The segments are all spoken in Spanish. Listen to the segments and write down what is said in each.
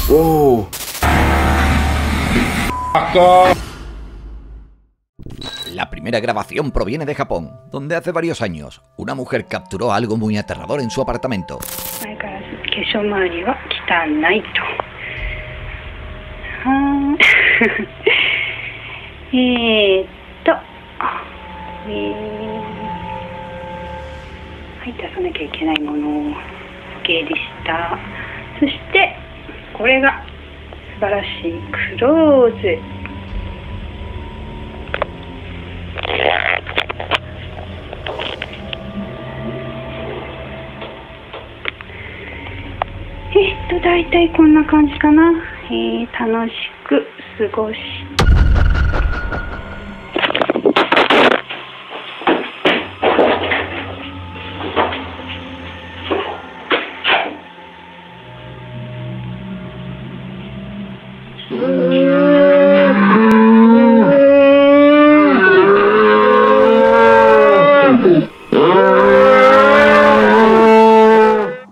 ¡Oh! La primera grabación proviene de Japón, donde hace varios años una mujer capturó algo muy aterrador en su apartamento.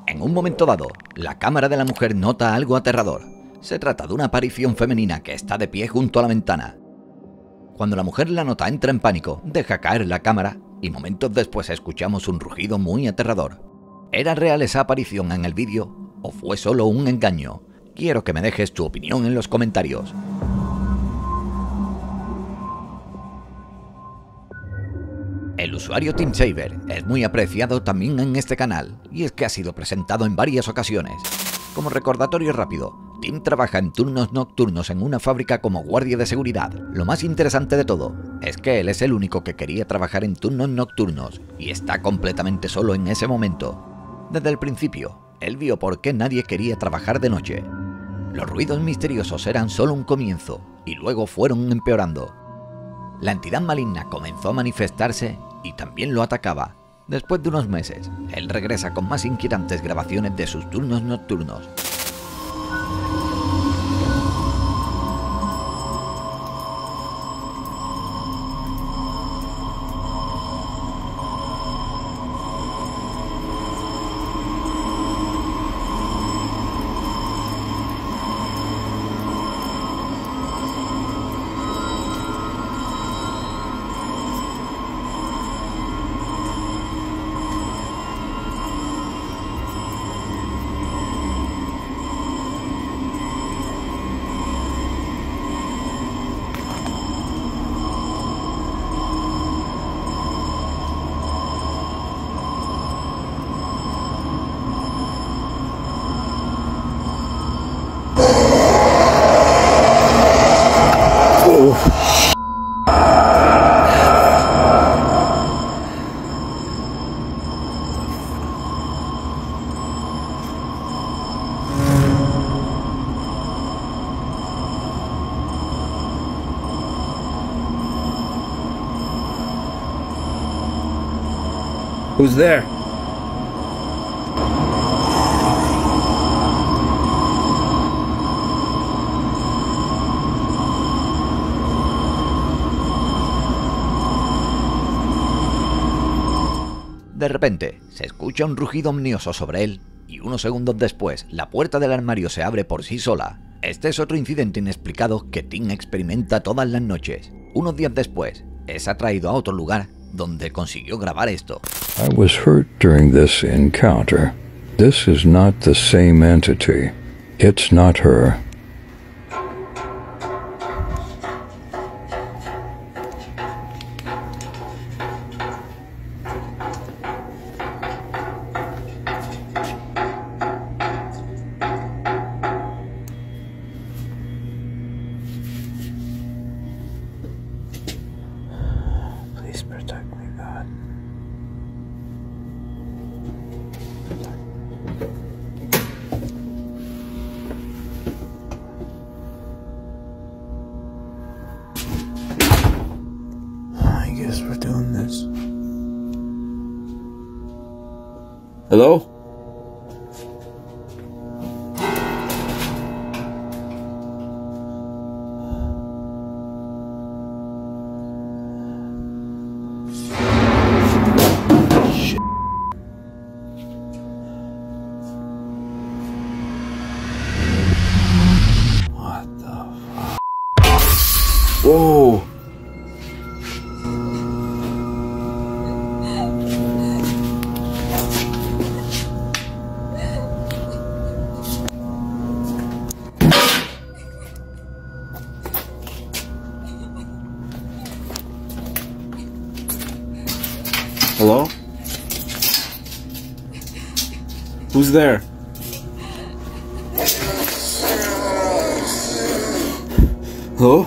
En un momento dado, la cámara de la mujer nota algo aterrador. Se trata de una aparición femenina que está de pie junto a la ventana. Cuando la mujer la nota, entra en pánico, deja caer la cámara y momentos después escuchamos un rugido muy aterrador. ¿Era real esa aparición en el vídeo o fue solo un engaño? Quiero que me dejes tu opinión en los comentarios. El usuario TeamSaver es muy apreciado también en este canal, y es que ha sido presentado en varias ocasiones. Como recordatorio rápido, Tim trabaja en turnos nocturnos en una fábrica como guardia de seguridad. Lo más interesante de todo es que él es el único que quería trabajar en turnos nocturnos, y está completamente solo en ese momento. Desde el principio, él vio por qué nadie quería trabajar de noche. Los ruidos misteriosos eran solo un comienzo, y luego fueron empeorando. La entidad maligna comenzó a manifestarse y también lo atacaba. Después de unos meses, él regresa con más inquietantes grabaciones de sus turnos nocturnos. Who's there? De repente, se escucha un rugido ominoso sobre él, y unos segundos después, la puerta del armario se abre por sí sola. Este es otro incidente inexplicado que Tim experimenta todas las noches. Unos días después, es atraído a otro lugar donde consiguió grabar esto. I was hurt during this encounter. This is not the same entity. It's not her. Please protect me, God. I guess we're doing this. Hello? Shit. Hello? Who's there? Hello?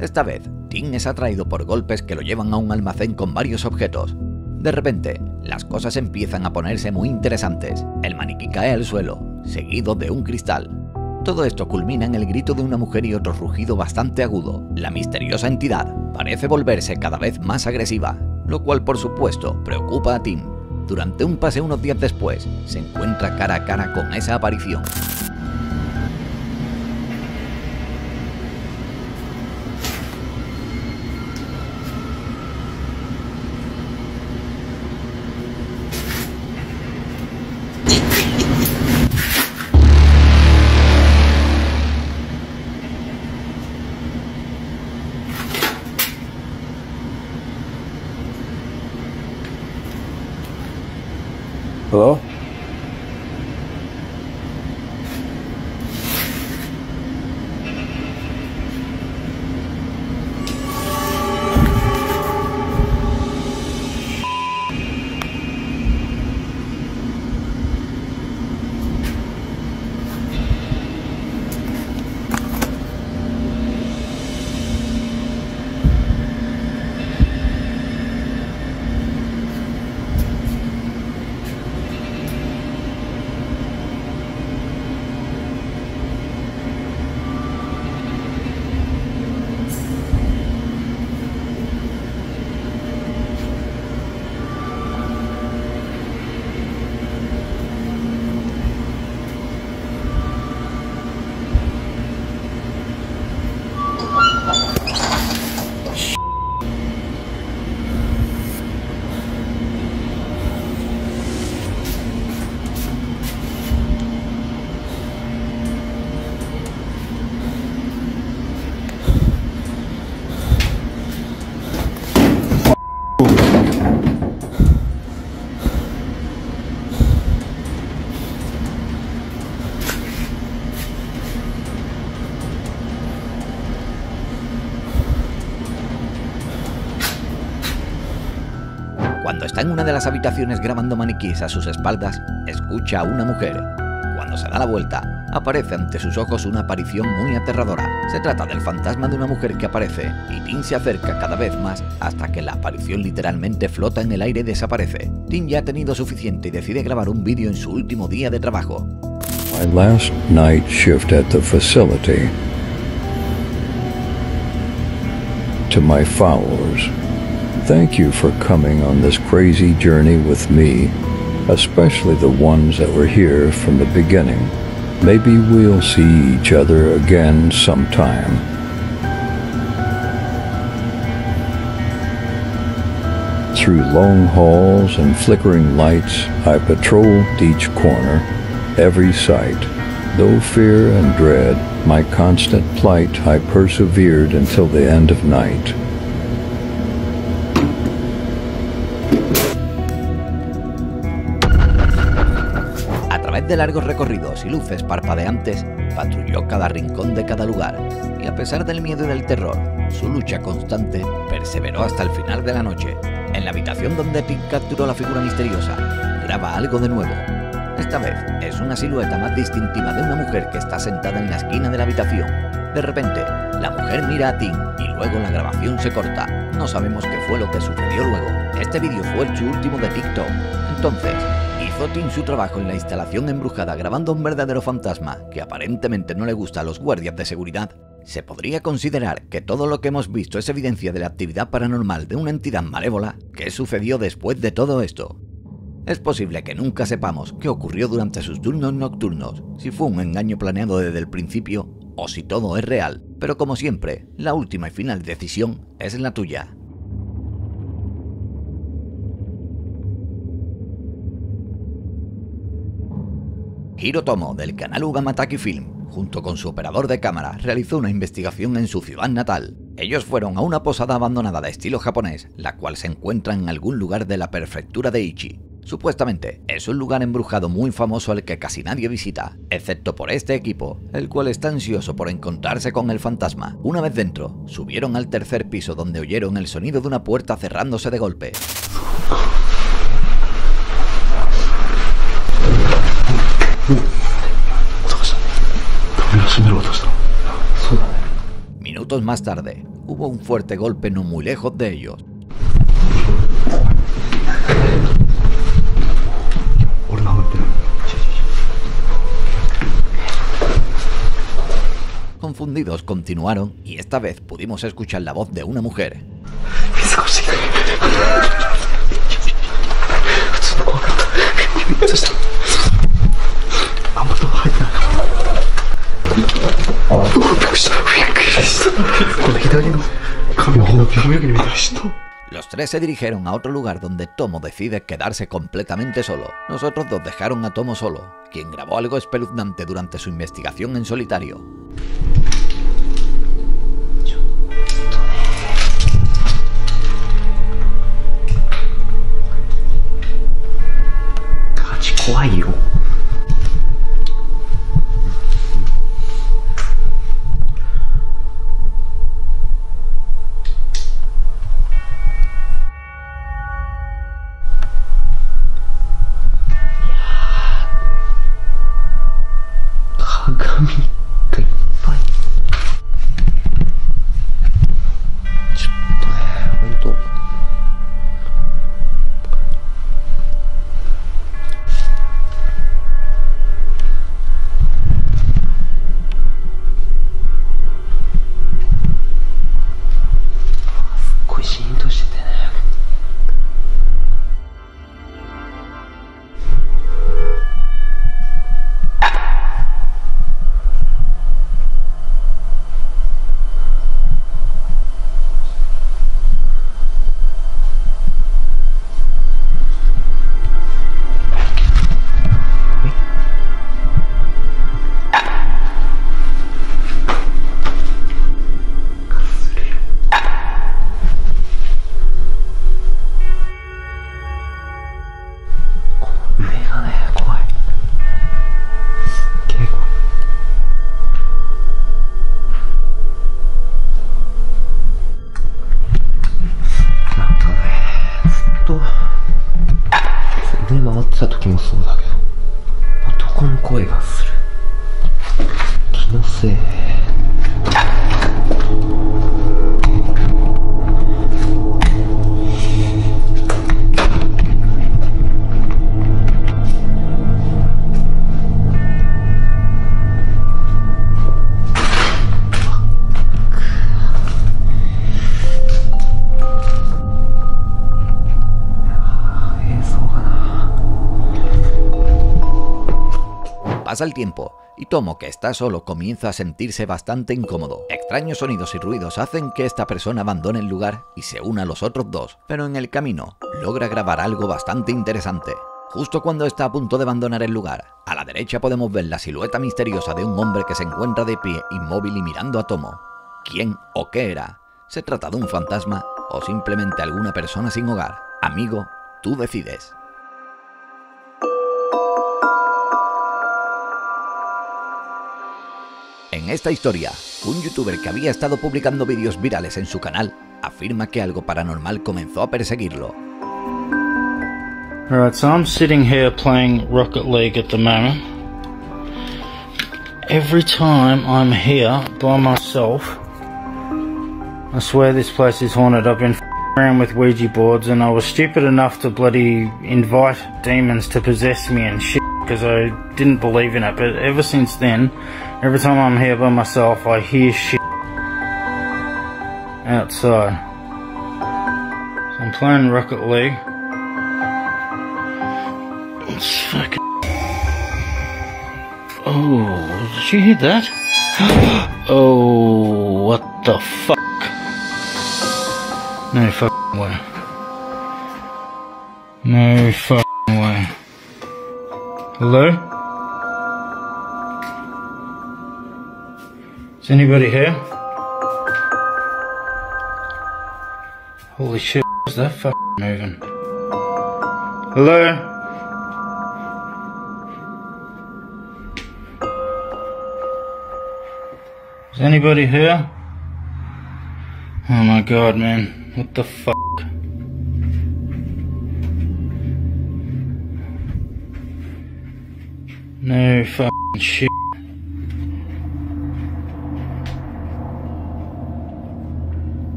Esta vez, Tim es atraído por golpes que lo llevan a un almacén con varios objetos. De repente, las cosas empiezan a ponerse muy interesantes. El maniquí cae al suelo, seguido de un cristal. Todo esto culmina en el grito de una mujer y otro rugido bastante agudo. La misteriosa entidad parece volverse cada vez más agresiva, lo cual por supuesto preocupa a Tim. Durante un paseo unos días después, se encuentra cara a cara con esa aparición. Hello? Cuando está en una de las habitaciones grabando maniquíes a sus espaldas, escucha a una mujer. Cuando se da la vuelta, aparece ante sus ojos una aparición muy aterradora. Se trata del fantasma de una mujer que aparece, y Tim se acerca cada vez más hasta que la aparición literalmente flota en el aire y desaparece. Tim ya ha tenido suficiente y decide grabar un vídeo en su último día de trabajo. My last night shift at the facility. To my followers, thank you for coming on this crazy journey with me, especially the ones that were here from the beginning. Maybe we'll see each other again sometime. Through long halls and flickering lights, I patrolled each corner, every sight. Though fear and dread, my constant plight, I persevered until the end of night. A través de largos recorridos y luces parpadeantes, patrulló cada rincón de cada lugar, y a pesar del miedo y del terror, su lucha constante perseveró hasta el final de la noche. En la habitación donde Tim capturó la figura misteriosa, graba algo de nuevo. Esta vez es una silueta más distintiva de una mujer que está sentada en la esquina de la habitación. De repente, la mujer mira a Tim y luego la grabación se corta. No sabemos qué fue lo que sucedió luego. Este vídeo fue su último de TikTok. Entonces, ¿hizo Tim su trabajo en la instalación embrujada grabando un verdadero fantasma que aparentemente no le gusta a los guardias de seguridad? ¿Se podría considerar que todo lo que hemos visto es evidencia de la actividad paranormal de una entidad malévola? ¿Qué sucedió después de todo esto? Es posible que nunca sepamos qué ocurrió durante sus turnos nocturnos, si fue un engaño planeado desde el principio o si todo es real, pero como siempre, la última y final decisión es la tuya. Hiro Tomo, del canal Ugamataki Film, junto con su operador de cámara, realizó una investigación en su ciudad natal. Ellos fueron a una posada abandonada de estilo japonés, la cual se encuentra en algún lugar de la prefectura de Ichi. Supuestamente es un lugar embrujado muy famoso al que casi nadie visita, excepto por este equipo, el cual está ansioso por encontrarse con el fantasma. Una vez dentro, subieron al tercer piso donde oyeron el sonido de una puerta cerrándose de golpe. Minutos más tarde, hubo un fuerte golpe no muy lejos de ellos. Confundidos continuaron y esta vez pudimos escuchar la voz de una mujer. Los tres se dirigieron a otro lugar donde Tomo decide quedarse completamente solo. Los otros dos dejaron a Tomo solo, quien grabó algo espeluznante durante su investigación en solitario. Pasa el tiempo, y Tomo, que está solo, comienza a sentirse bastante incómodo. Extraños sonidos y ruidos hacen que esta persona abandone el lugar y se una a los otros dos, pero en el camino logra grabar algo bastante interesante. Justo cuando está a punto de abandonar el lugar, a la derecha podemos ver la silueta misteriosa de un hombre que se encuentra de pie, inmóvil y mirando a Tomo. ¿Quién o qué era? ¿Se trata de un fantasma o simplemente alguna persona sin hogar? Amigo, tú decides. En esta historia, un youtuber que había estado publicando vídeos virales en su canal afirma que algo paranormal comenzó a perseguirlo. Alright, so I'm sitting here playing Rocket League at the moment. Every time I'm here by myself, I swear this place is haunted. I've been around with Ouija boards and I was stupid enough to bloody invite demons to possess me and shit because I didn't believe in it. But ever since then, every time I'm here by myself, I hear shit outside. So I'm playing Rocket League. It's fucking... Oh, did you hear that? Oh, what the fuck? No fucking way. No fucking way. Hello? Is anybody here? Holy shit, what's that fucking moving? Hello? Is anybody here? Oh my god, man. What the fuck? No fucking shit.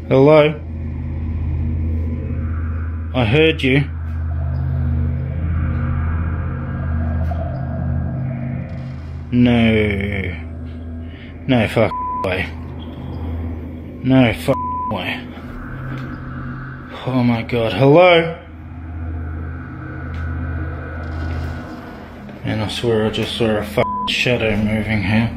Hello? I heard you. No. No fucking way. No fucking way. Oh my god. Hello? And I swear I just saw a fucking shadow moving here.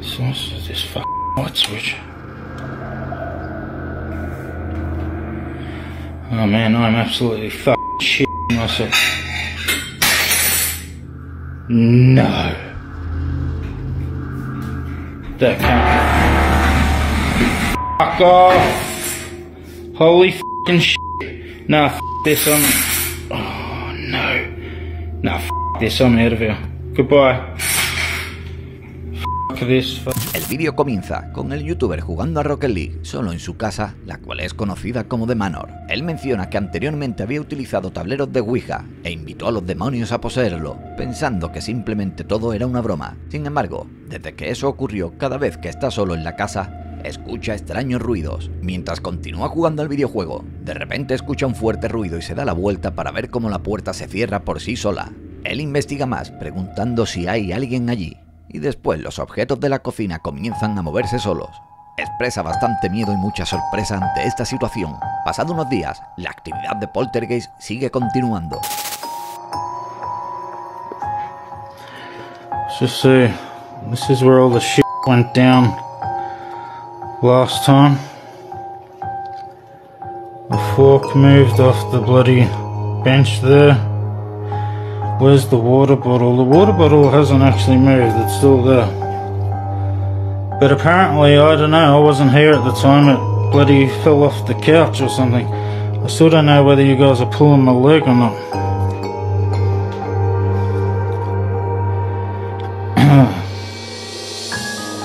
So what's this fucking light switch? Oh man, I'm absolutely fucking shitting myself. No. That can't. Fuck off. Holy fucking shit. Nah, f this, oh no. Nah, f this, I'm out of here. Goodbye. F this. El vídeo comienza con el youtuber jugando a Rocket League solo en su casa, la cual es conocida como The Manor. Él menciona que anteriormente había utilizado tableros de Ouija e invitó a los demonios a poseerlo, pensando que simplemente todo era una broma. Sin embargo, desde que eso ocurrió, cada vez que está solo en la casa, escucha extraños ruidos. Mientras continúa jugando al videojuego, de repente escucha un fuerte ruido y se da la vuelta para ver cómo la puerta se cierra por sí sola. Él investiga más, preguntando si hay alguien allí. Y después los objetos de la cocina comienzan a moverse solos. Expresa bastante miedo y mucha sorpresa ante esta situación. Pasado unos días, la actividad de Poltergeist sigue continuando. Just say, this is where all the shit went down last time. The fork moved off the bloody bench there. Where's the water bottle? The water bottle hasn't actually moved, it's still there. But apparently, I don't know, I wasn't here at the time, it bloody fell off the couch or something. I still don't know whether you guys are pulling my leg or not.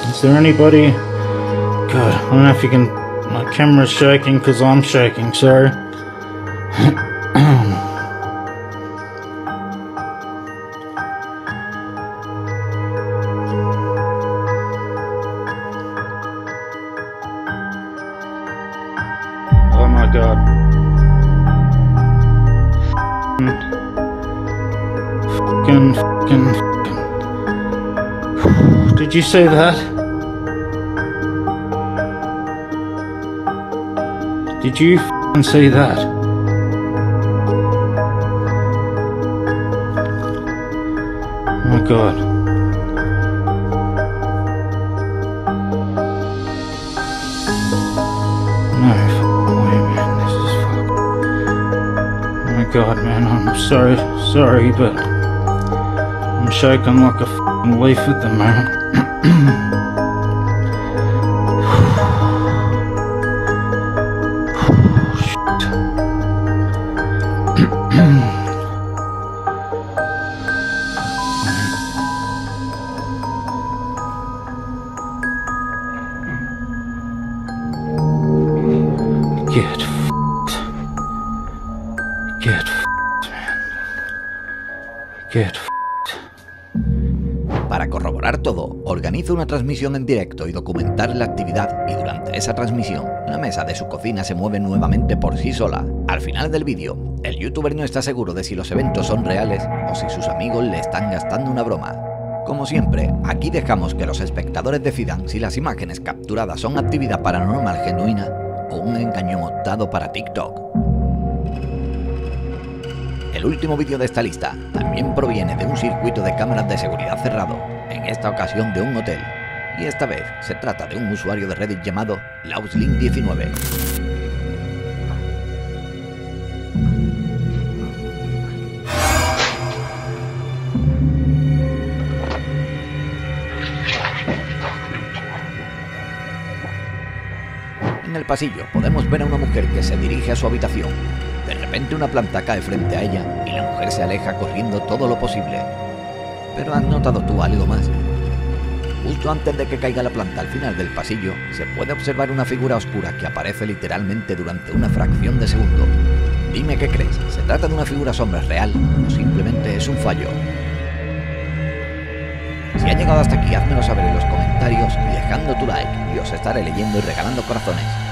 Is there anybody? God, I don't know if you can, my camera's shaking because I'm shaking, sorry. Oh my god. Fucking. Did you see that? Did you fucking see that? Oh my god. No fucking way, man. This is fucking... Oh my god, man. I'm sorry, but I'm shaking like a fucking leaf at the moment. Get f***ed. Get f***ed, man. Get f***ed. Para corroborar todo, organiza una transmisión en directo y documentar la actividad, y durante esa transmisión, la mesa de su cocina se mueve nuevamente por sí sola. Al final del vídeo, el youtuber no está seguro de si los eventos son reales o si sus amigos le están gastando una broma. Como siempre, aquí dejamos que los espectadores decidan si las imágenes capturadas son actividad paranormal genuina o un engaño montado para TikTok. El último vídeo de esta lista también proviene de un circuito de cámaras de seguridad cerrado, en esta ocasión de un hotel, y esta vez se trata de un usuario de Reddit llamado Lauslink19. En el pasillo podemos ver a una mujer que se dirige a su habitación. De repente una planta cae frente a ella y la mujer se aleja corriendo todo lo posible. Pero ¿has notado tú algo más? Justo antes de que caiga la planta al final del pasillo, se puede observar una figura oscura que aparece literalmente durante una fracción de segundo. Dime qué crees, ¿se trata de una figura sombra real o simplemente es un fallo? Si has llegado hasta aquí, házmelo saber en los comentarios y dejando tu like, y os estaré leyendo y regalando corazones.